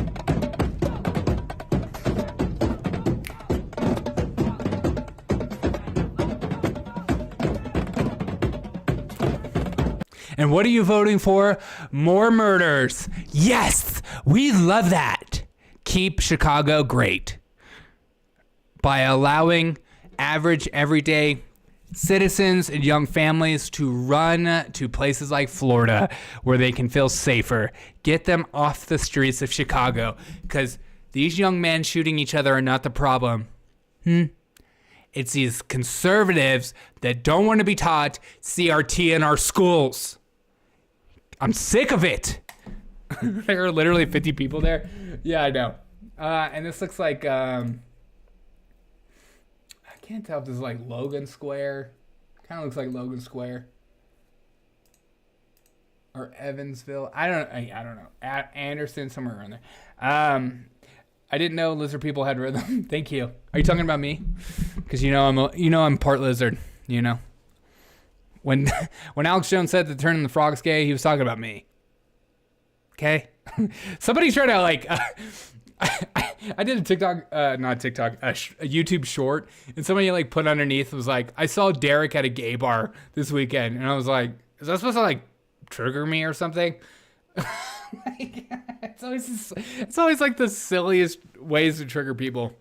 And what are you voting for? More murders. Yes, we love that. Keep Chicago great by allowing average, everyday citizens and young families to run to places like Florida where they can feel safer. Get them off the streets of Chicago, because these young men shooting each other are not the problem. It's these conservatives that don't want to be taught CRT in our schools. I'm sick of it. There are literally 50 people there. Yeah, I know. And this looks like, I can't tell if this is like Logan Square. Kind of looks like Logan Square. Or Evansville. I don't know. Anderson, somewhere around there. I didn't know lizard people had rhythm. Thank you. Are you talking about me? Because I'm part lizard, When Alex Jones said that turning the frog's gay, he was talking about me. Okay? Somebody tried to I did a TikTok, not TikTok, a YouTube short, and somebody put underneath was like, I saw Derek at a gay bar this weekend, and I was like, is that supposed to trigger me or something? It's always the silliest ways to trigger people.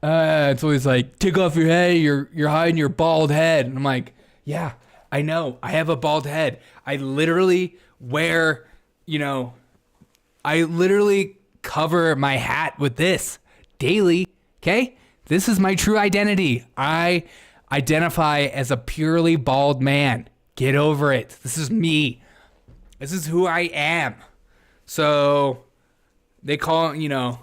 It's always like, take off your head, you're hiding your bald head, and I'm like, yeah, I know, I have a bald head. I literally wear, I literally cover my hat with this daily, okay? This is my true identity. I identify as a purely bald man. Get over it. This is me. This is who I am. So they call, in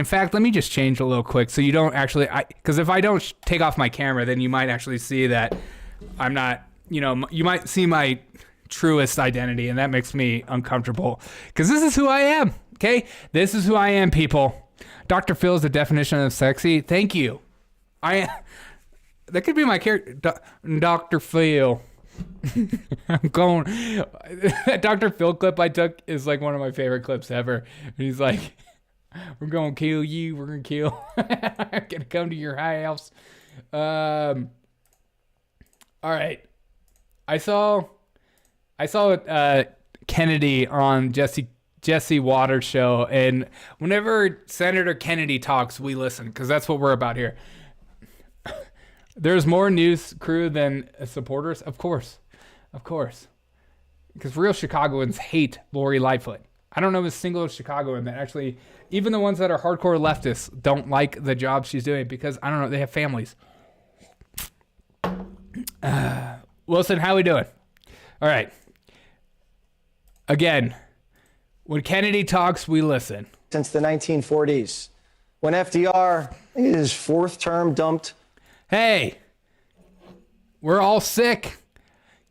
fact, let me just change a little quick so you don't actually, because if I don't take off my camera, then you might actually see that I'm not, you might see my truest identity, and that makes me uncomfortable, because this is who I am, okay? This is who I am, people. Dr. Phil is the definition of sexy. Thank you. That could be my character, Dr. Phil. I'm going. That Dr. Phil clip I took is one of my favorite clips ever. And he's like, we're going to kill you. We're going to kill. I'm going to come to your house. All right. I saw Kennedy on Jesse Jesse Waters show, and whenever Senator Kennedy talks, we listen, because that's what we're about here. There's more news crew than supporters, of course, because real Chicagoans hate Lori Lightfoot. I don't know a single Chicagoan that actually, even the ones that are hardcore leftists, don't like the job she's doing, because I don't know, they have families. Wilson, how we doing? All right. Again, when Kennedy talks, we listen. Since the 1940s, when FDR, in his fourth term, dumped. Hey, we're all sick.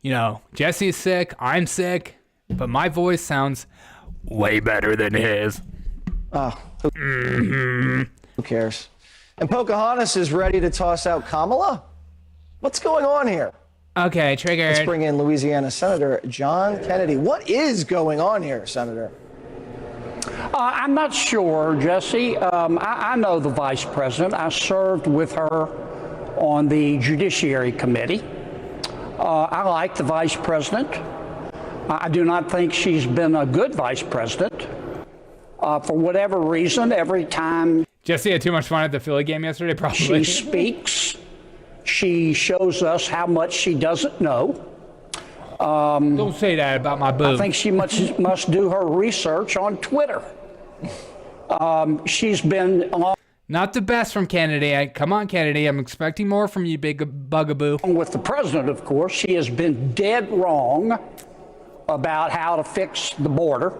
You know, Jesse's sick, I'm sick, but my voice sounds way better than his. Who cares? And Pocahontas is ready to toss out Kamala? What's going on here? Okay, triggered. Let's bring in Louisiana Senator John Kennedy. What is going on here, Senator? I'm not sure, Jesse. I know the vice president. I served with her on the Judiciary Committee. I like the vice president. I do not think she's been a good vice president. For whatever reason, every time Jesse had too much fun at the Philly game yesterday, probably. She speaks, she shows us how much she doesn't know. Don't say that about my boob. I think she must do her research on Twitter. She's been on. Not the best from Kennedy. Come on, Kennedy. I'm expecting more from you, big bugaboo. With the president, of course. She has been dead wrong about how to fix the border.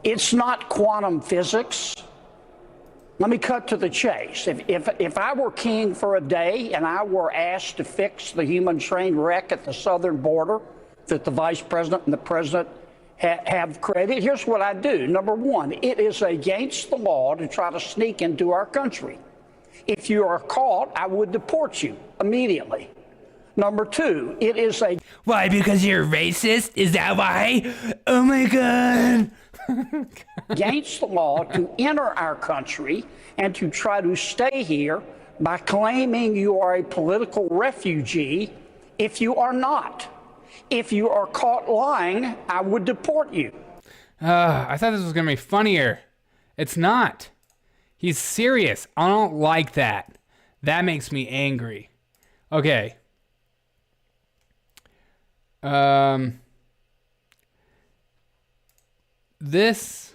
It's not quantum physics. Let me cut to the chase. If I were king for a day and I were asked to fix the human train wreck at the southern border that the vice president and the president have created, here's what I do. Number one, it is against the law to try to sneak into our country. If you are caught, I would deport you immediately. Number two, it is a... Why? Because you're racist? Is that why? Oh my God. Against the law to enter our country and to try to stay here by claiming you are a political refugee if you are not. If you are caught lying, I would deport you. I thought this was going to be funnier. It's not. He's serious. I don't like that. That makes me angry. Okay. This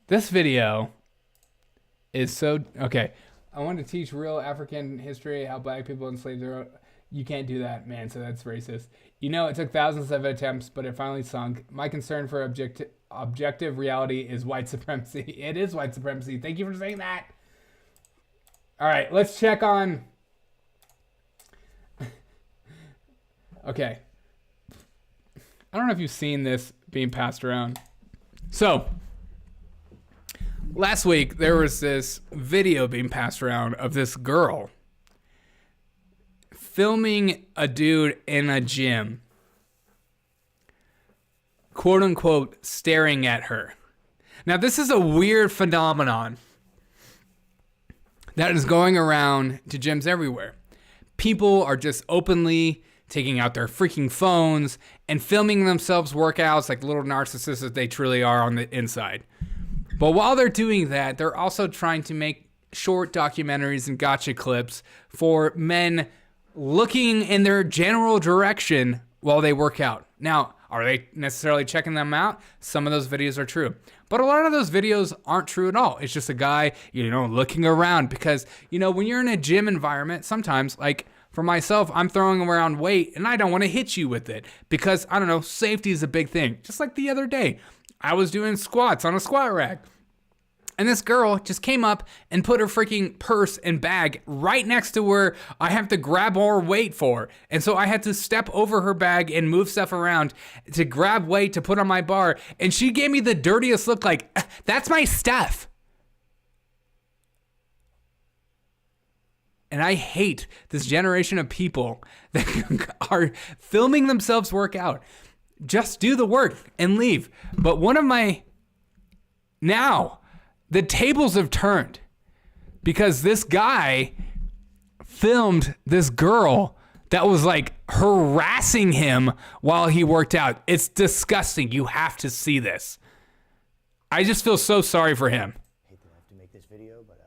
video is so okay. I want to teach real African history, how black people enslaved their own. You can't do that, man, so that's racist. You know, it took thousands of attempts, but it finally sunk. My concern for objective reality is white supremacy. It is white supremacy. Thank you for saying that. All right, let's check on... Okay. I don't know if you've seen this being passed around. So, last week, there was this video being passed around of this girl filming a dude in a gym, quote unquote, staring at her. Now, this is a weird phenomenon that is going around to gyms everywhere. People are just openly taking out their freaking phones and filming themselves workouts like little narcissists that they truly are on the inside. But while they're doing that, they're also trying to make short documentaries and gotcha clips for men looking in their general direction while they work out. Now, are they necessarily checking them out? Some of those videos are true. But a lot of those videos aren't true at all. It's just a guy, looking around because, when you're in a gym environment, sometimes, like, for myself, I'm throwing around weight and I don't want to hit you with it because, I don't know, safety is a big thing. Just like the other day, I was doing squats on a squat rack. And this girl just came up and put her freaking purse and bag right next to where I have to grab more weight for. And so I had to step over her bag and move stuff around to grab weight to put on my bar. And she gave me the dirtiest look like, that's my stuff. And I hate this generation of people that are filming themselves work out. Just do the work and leave. But now, the tables have turned because this guy filmed this girl that was like harassing him while he worked out. It's disgusting. You have to see this. I just feel so sorry for him.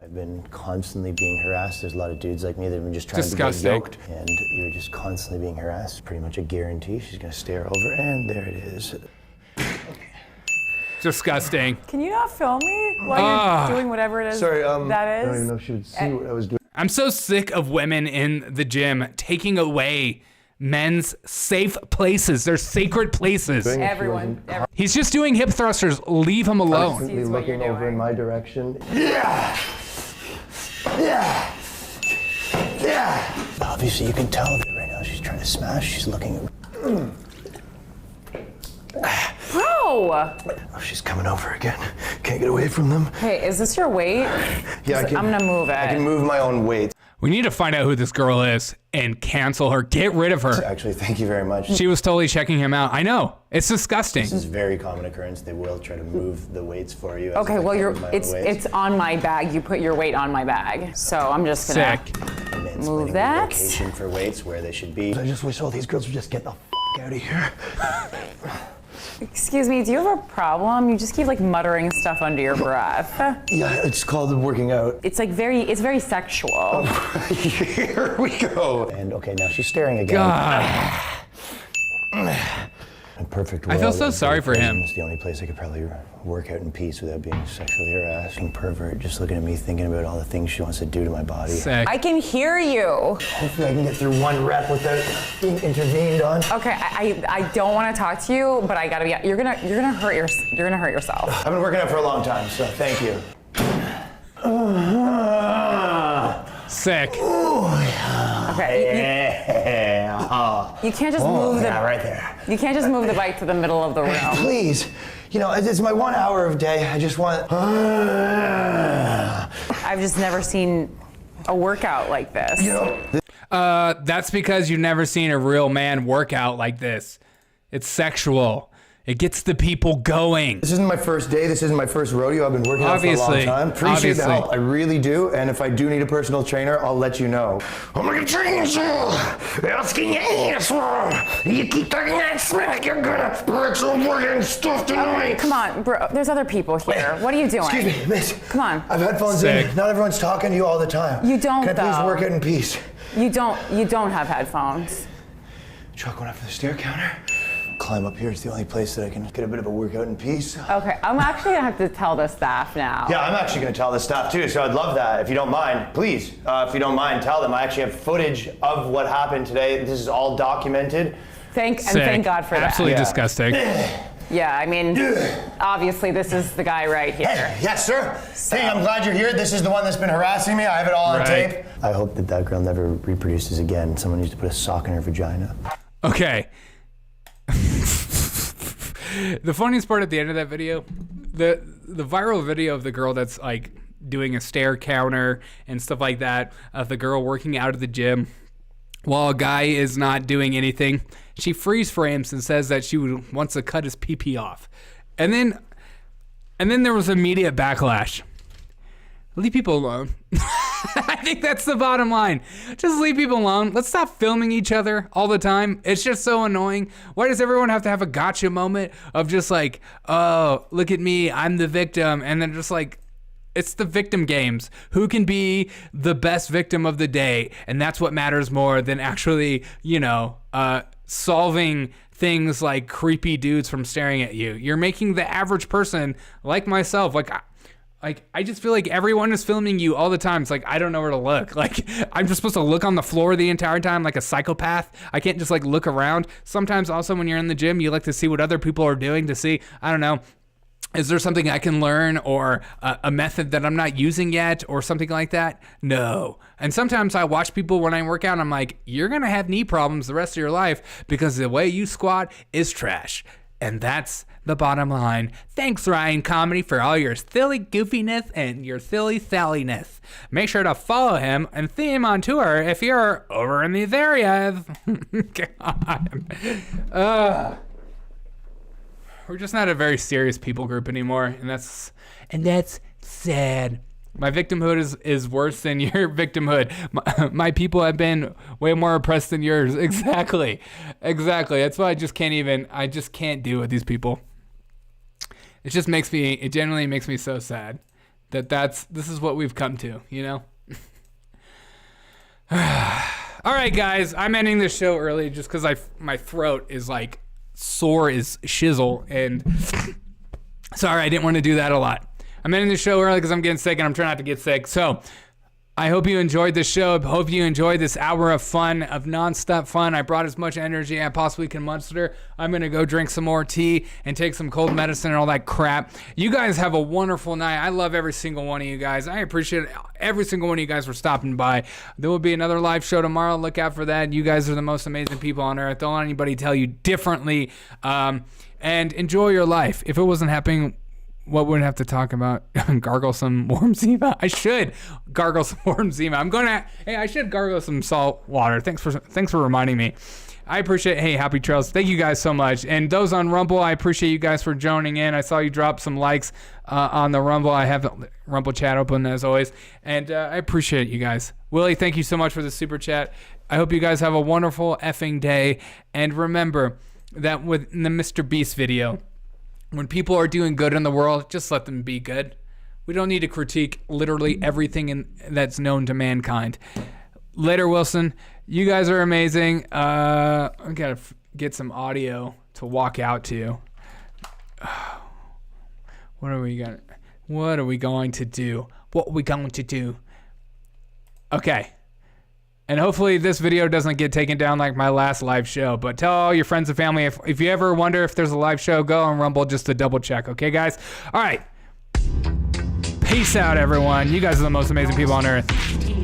I've been constantly being harassed. There's a lot of dudes like me that have been just trying Disgusting. to get yoked, and you're just constantly being harassed. It's pretty much a guarantee. She's gonna stare over, and there it is. Disgusting. Can you not film me while you're doing whatever it is that is? I don't even know if she would see what I was doing. I'm so sick of women in the gym taking away men's safe places. They're sacred places. Everyone. He's just doing hip thrusters. Leave him alone. Constantly looking over in my direction. Obviously, you can tell that right now she's trying to smash. She's looking. Bro! Oh, she's coming over again. Can't get away from them. Hey, is this your weight? Yeah, I'm gonna move it. I can move my own weight. We need to find out who this girl is and cancel her. Get rid of her. Actually, thank you very much. She was totally checking him out. I know. It's disgusting. This is a very common occurrence. They will try to move the weights for you. Okay, well, it's on my bag. You put your weight on my bag, so I'm just gonna move that. Location for weights where they should be. I just wish all these girls would just get the out of here. Excuse me, do you have a problem? You just keep like muttering stuff under your breath. Yeah, it's called working out. It's like it's very sexual. Here we go. And okay, now she's staring again. God. A perfect I feel world, so sorry for him. It's the only place I could probably work out in peace without being sexually harassed. Pervert, just looking at me, thinking about all the things she wants to do to my body. Sick. I can hear you. Hopefully I can get through one rep without being intervened on. Okay, I don't want to talk to you, but I gotta be. You're gonna hurt yourself. I've been working out for a long time, so thank you. Sick. Okay. You can't just move the right there. You can't just move the bike to the middle of the room. Please, it's my 1 hour of day. I just want. I've just never seen a workout like this. That's because you've never seen a real man work out like this. It's sexual. It gets the people going. This isn't my first day. This isn't my first rodeo. I've been working out for a long time. Appreciate the help. I really do. And if I do need a personal trainer, I'll let you know. I'm gonna train you. Asking your asshole. You keep talking that smack, you're gonna break some working stuff tonight. Come on, bro. There's other people here. What are you doing? Excuse me, miss. Come on. I've headphones in. Not everyone's talking to you all the time. You don't, Can I please though. work out in peace? You don't have headphones. Chuck went up for the stair counter. Climb up here. It's the only place that I can get a bit of a workout in peace. Okay, I'm actually gonna have to tell the staff now. Yeah, I'm actually gonna tell the staff too, so I'd love that. If you don't mind, please, if you don't mind, tell them. I actually have footage of what happened today. This is all documented. Thank God for that. Absolutely disgusting. Yeah, I mean, obviously this is the guy right here. Hey, yes, sir. Hey, I'm glad you're here. This is the one that's been harassing me. I have it all on tape. I hope that girl never reproduces again. Someone needs to put a sock in her vagina. Okay. The funniest part at the end of that video, the viral video of the girl that's like doing a stair counter and stuff like that, of the girl working out at the gym while a guy is not doing anything. She freeze frames and says that she wants to cut his pee-pee off. And then there was immediate backlash. Leave people alone. I think that's the bottom line. Just leave people alone. Let's stop filming each other all the time. It's just so annoying. Why does everyone have to have a gotcha moment of just like, oh, look at me, I'm the victim, and then just like, it's the victim games. Who can be the best victim of the day? And that's what matters more than actually, solving things like creepy dudes from staring at you. You're making the average person like myself, like I just feel like everyone is filming you all the time. It's like, I don't know where to look. Like, I'm just supposed to look on the floor the entire time like a psychopath. I can't just like look around. Sometimes also when you're in the gym, you like to see what other people are doing to see, I don't know, is there something I can learn or a method that I'm not using yet or something like that? No. And sometimes I watch people when I work out and I'm like, you're going to have knee problems the rest of your life because the way you squat is trash. And that's the bottom line. Thanks, Ryan Comedy, for all your silly goofiness and your silly salliness. Make sure to follow him and see him on tour if you're over in these areas. God. We're just not a very serious people group anymore, and that's sad. My victimhood is worse than your victimhood. My people have been way more oppressed than yours. Exactly. That's why I just can't do with these people. It genuinely makes me so sad that this is what we've come to, you know? All right, guys, I'm ending this show early just because my throat is like sore as shizzle, and sorry, I didn't want to do that a lot. I'm ending the show early because I'm getting sick and I'm trying not to get sick. So I hope you enjoyed this show. I hope you enjoyed this hour of fun, of nonstop fun. I brought as much energy as I possibly can muster. I'm going to go drink some more tea and take some cold medicine and all that crap. You guys have a wonderful night. I love every single one of you guys. I appreciate every single one of you guys for stopping by. There will be another live show tomorrow. Look out for that. You guys are the most amazing people on earth. Don't let anybody tell you differently. And enjoy your life. If it wasn't happening, what would I have to talk about? Gargle some warm Zima. I should gargle some warm Zima. I should gargle some salt water. Thanks for reminding me. I appreciate. Hey, happy trails. Thank you guys so much. And those on Rumble, I appreciate you guys for joining in. I saw you drop some likes on the Rumble. I have the Rumble chat open as always, and I appreciate you guys. Willie, thank you so much for the super chat. I hope you guys have a wonderful effing day. And remember that with the MrBeast video, when people are doing good in the world, just let them be good. We don't need to critique literally everything that's known to mankind. Later, Wilson. You guys are amazing. I gotta get some audio to walk out to. What are we going to do? Okay. And hopefully this video doesn't get taken down like my last live show. But tell all your friends and family, if you ever wonder if there's a live show, go on Rumble just to double check. Okay, guys? All right. Peace out, everyone. You guys are the most amazing people on earth.